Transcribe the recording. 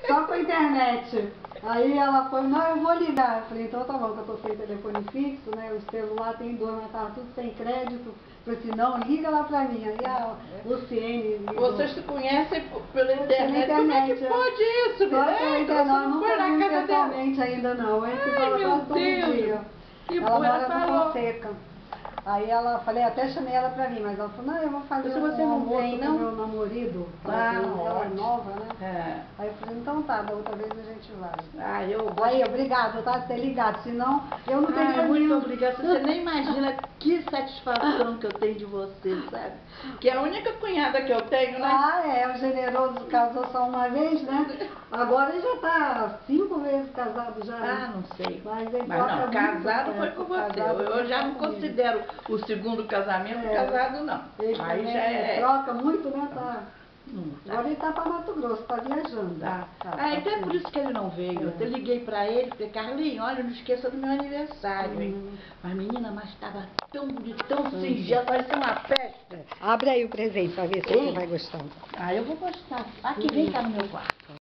Só com a internet. Aí ela falou, não, eu vou ligar. Eu falei, então tá bom, que eu tô sem telefone fixo, né? O celular tem dois, mas tava tudo sem crédito. Eu falei assim, não, liga lá pra mim. Aí a Luciene ligou. Vocês se conhecem pela internet. Como é que pode isso, né? Pela internet, não nunca foi na vi casa dela pessoalmente ainda não. A gente Ai, fala meu quase todo Deus. dia. Que Ela boa, mora ela no falou. Fonseca. Aí ela, falei, até chamei ela pra vir, mas ela falou, não, eu vou fazer Se você um não almoço vem, com não? meu namorado. Ela é nova, né? É. Aí eu falei, então tá, da outra vez a gente vai. Ah, eu gosto. Aí, obrigada, tá? Ter ligado, senão eu não teria muito vindo. obrigada. Você nem imagina que satisfação que eu tenho de você, sabe? Que é a única cunhada que eu tenho, né? Ah, é, o generoso casou só uma vez, né? Agora ele já tá 5 vezes casado já. Ah, não sei. Mas não, casado foi com você. Eu já não considero o segundo casamento casado, não. Ele aí já é. Troca muito, né? Tá. Tá. Agora ele tá pra Mato Grosso, tá viajando. Então é por isso que ele não veio. Eu liguei pra ele, falei, Carlinhos, olha, não esqueça do meu aniversário, hein? Mas menina, mas tava tão bonito, tão singelo, parecia uma festa. Abre aí o presente pra ver se você vai gostar. Ah, eu vou gostar. Aqui, vem cá no meu quarto.